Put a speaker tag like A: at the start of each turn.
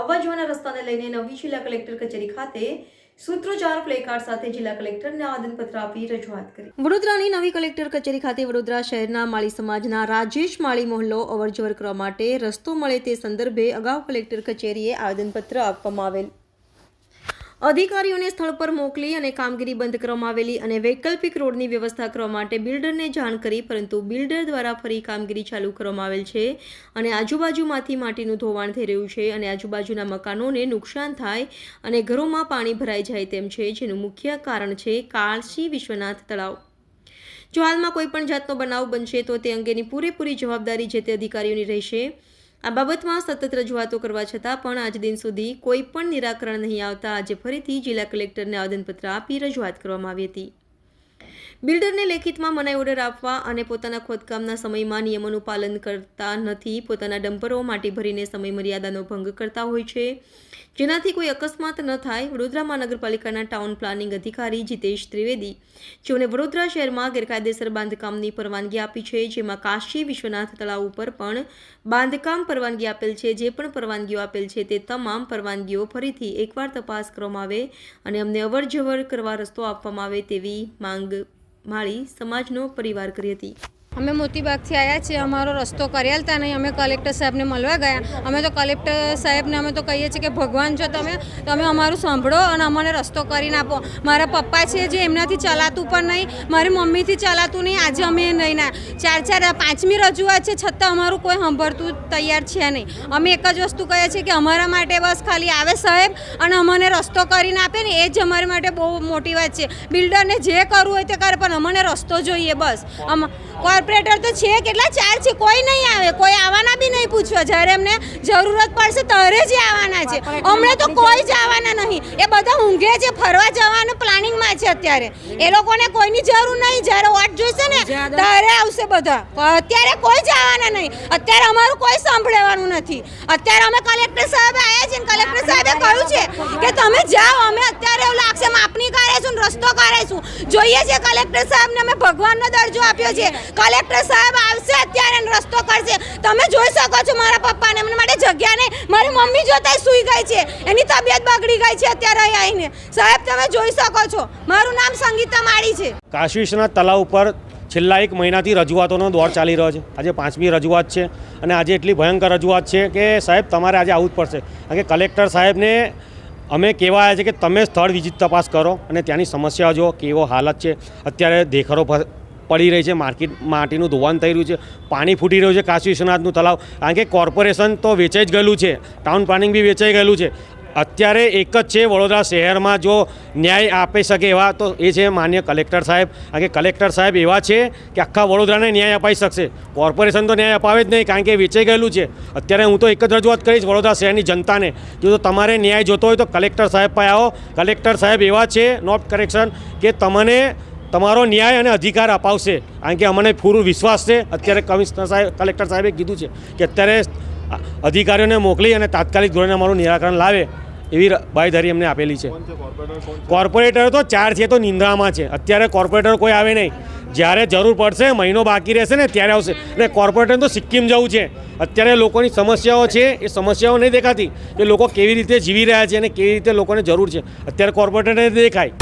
A: આવવા જવાના રસ્તાને લઈને નવી જિલ્લા કલેક્ટર કચેરી ખાતે સૂત્રોચ્ચાર પ્લેકાર્ડ સાથે જિલ્લા કલેક્ટરને આવેદનપત્ર આપી રજૂઆત કરી। વડોદરાની નવી કલેક્ટર કચેરી ખાતે વડોદરા શહેરના માળી સમાજના રાજેશ માળી મહોલ્લો અવરજવર કરવા માટે રસ્તો મળે તે સંદર્ભે અગાઉ કલેક્ટર કચેરીએ આવેદનપત્ર આપવામાં આવેલ। અધિકારીઓને સ્થળ પર મોકલી અને કામગીરી બંધ કરવામાં આવેલી અને વૈકલ્પિક રોડની વ્યવસ્થા કરવા માટે બિલ્ડરને જાણ કરી, પરંતુ બિલ્ડર દ્વારા ફરી કામગીરી ચાલુ કરવામાં આવેલ છે અને આજુબાજુમાંથી માટીનું ધોવાણ થઈ રહ્યું છે અને આજુબાજુના મકાનોને નુકસાન થાય અને ઘરોમાં પાણી ભરાઈ જાય તેમ છે, જેનું મુખ્ય કારણ છે કાશી વિશ્વનાથ તળાવ। જો હાલમાં કોઈ પણ જાતનો બનાવ બનશે તો તે અંગેની પૂરેપૂરી જવાબદારી જે તે અધિકારીઓની રહેશે। આ બાબતમાં સતત રજૂઆતો કરવા છતાં પણ આજ દિન સુધી કોઈ પણ નિરાકરણ નહીં આવતા આજે ફરીથી જિલ્લા કલેક્ટરને આવેદનપત્ર આપી રજૂઆત કરવામાં આવી હતી। બિલ્ડરને લેખિતમાં મનાઈ ઓર્ડર આપવા અને પોતાના ખોદકામના સમયમાં નિયમોનું પાલન કરતા નથી, પોતાના ડમ્પરો માટી ભરીને સમય મર્યાદાનો ભંગ કરતા હોય છે, જેનાથી કોઈ અકસ્માત ન થાય। વડોદરા મહાનગરપાલિકાના ટાઉન પ્લાનિંગ અધિકારી જીતેશ ત્રિવેદી, જેઓને વડોદરા શહેરમાં ગેરકાયદેસર બાંધકામની પરવાનગી આપી છે, જેમાં કાશી વિશ્વનાથ તળાવ ઉપર પણ બાંધકામ પરવાનગી આપેલ છે, જે પણ પરવાનગીઓ આપેલ છે તે તમામ પરવાનગીઓ ફરીથી એકવાર તપાસ કરવામાં આવે અને અમને અવરજવર કરવા રસ્તો આપવામાં આવે તેવી માંગ માળી સમાજનો પરિવાર કરી હતી।
B: અમે મોતીબાગથી આવ્યા છીએ, અમારો રસ્તો કરેલ હતા નહીં, અમે કલેક્ટર સાહેબને મળવા ગયા। અમે તો કલેક્ટર સાહેબને અમે તો કહીએ છીએ કે ભગવાન છો તમે અમારું સાંભળો અને અમને રસ્તો કરીને આપો। મારા પપ્પા છે જે એમનાથી ચલાતું પણ નહીં, મારી મમ્મીથી ચલાતું નહીં, આજે અમે નહીં ના 4-5મી રજૂઆત છે છતાં અમારું કોઈ સાંભળતું તૈયાર છે નહીં। અમે એક જ વસ્તુ કહીએ છીએ કે અમારા માટે બસ ખાલી આવે સાહેબ અને અમને રસ્તો કરીને આપે ને, એ જ અમારી માટે બહુ મોટી વાત છે। બિલ્ડરને જે કરવું હોય તે કરે, પણ અમને રસ્તો જોઈએ બસ। કોર્પોરેટર તો છે કેટલા 4 છે, કોઈ નહીં આવે, કોઈ આવવાના બી નહીં પૂછવા, જ્યારે એમને જરૂરત પડશે ત્યારે જ આવવાના છે। હમણાં તો કોઈ જ આવવાના નહીં, એ બધા ઊંઘે છે, ફરવા જવાનું પ્લાનિંગમાં છે અત્યારે। એ લોકોને કોઈની જરૂર નહીં, જ્યારે વોટ જોઈશે ને ત્યારે આવશે બધા, અત્યારે કોઈ જ આવવાના નહીં। અત્યારે અમારું કોઈ સાંભળવાનું નથી। અત્યારે અમે કલેક્ટર સાહેબ આવ્યા છે, કલેક્ટર સાહેબે કહ્યું છે કે તમે જાઓ, અમે અત્યારે એવું લાગશે માપણી કરીશું, રસ્તો કરીશું, જોઈએ છે કલેક્ટર સાહેબને અમે ભગવાનનો દરજ્જો આપ્યો છે। કલેક્ટર સાહેબ આવશે અત્યારે રસ્તો કરશે। તમે જોઈ શકો છો મારા પપ્પાને, એમના માટે જગ્યા નહીં, મારી મમ્મી જોતા સૂઈ ગઈ છે, એની તબિયત બગડી ગઈ છે અત્યારે અહીં આવીને। સાહેબ તમે જોઈ શકો છો, મારું નામ સંગીતા માળી છે।
C: કાશી વિશ્વનાથ તળાવ ઉપર છેલ્લા 1 મહિનાથી રજૂઆતોનો દોર ચાલી રહ્યો છે। આજે 5મી રજૂઆત છે અને આજે એટલી ભયંકર રજૂઆત છે કે સાહેબ તમારે આજે આવવું જ પડશે, કારણ કે કલેક્ટર સાહેબને અમે કહેવા આવ્યા છે કે તમે સ્થળ વિઝિટ તપાસ કરો અને ત્યાંની સમસ્યાઓ જો કેવો હાલત છે। અત્યારે દેખરો પડી રહી છે, માટીનું ધોવાણ થઈ રહ્યું છે, પાણી ફૂટી રહ્યું છે કાશી વિશ્વનાથનું તળાવ, કારણ કે કોર્પોરેશન તો વેચાઈ જ ગયેલું છે, ટાઉન પ્લાનિંગ બી વેચાઈ ગયેલું છે। અત્યારે એક જ છે વડોદરા શહેરમાં જો ન્યાય આપી શકે એવા તો એ છે માન્ય કલેક્ટર સાહેબ, કારણ કે કલેક્ટર સાહેબ એવા છે કે આખા વડોદરાને ન્યાય અપાઈ શકશે। કોર્પોરેશન તો ન્યાય અપાવે જ નહીં, કારણ કે વેચાઈ ગયેલું છે। અત્યારે હું તો એક જ રજૂઆત કરીશ વડોદરા શહેરની જનતાને, જો તમારે ન્યાય જોતો હોય તો કલેક્ટર સાહેબ પાસે આવો। કલેક્ટર સાહેબ એવા છે નોટ કરેક્શન કે તમને તમારો ન્યાય અને અધિકાર અપાવશે, કારણ કે અમને પૂરો વિશ્વાસ છે। અત્યારે કમિશનર સાહેબ કલેક્ટર સાહેબે કીધું છે કે અત્યારે અધિકારીઓને મોકલી અને તાત્કાલિક ધોરણે અમારું નિરાકરણ લાવે એવી બાંયધરી અમને આપેલી છે। કોર્પોરેટર તો 4 છે તો નિંદ્રામાં છે, અત્યારે કોર્પોરેટર કોઈ આવે નહીં, જ્યારે જરૂર પડશે મહિનો બાકી રહેશે ને ત્યારે આવશે। અને કોર્પોરેટર તો સિક્કિમ જવું છે। અત્યારે લોકોની સમસ્યાઓ છે, એ સમસ્યાઓ નહીં દેખાતી કે લોકો કેવી રીતે જીવી રહ્યા છે અને કેવી રીતે લોકોને જરૂર છે, અત્યારે કોર્પોરેટરને દેખાય।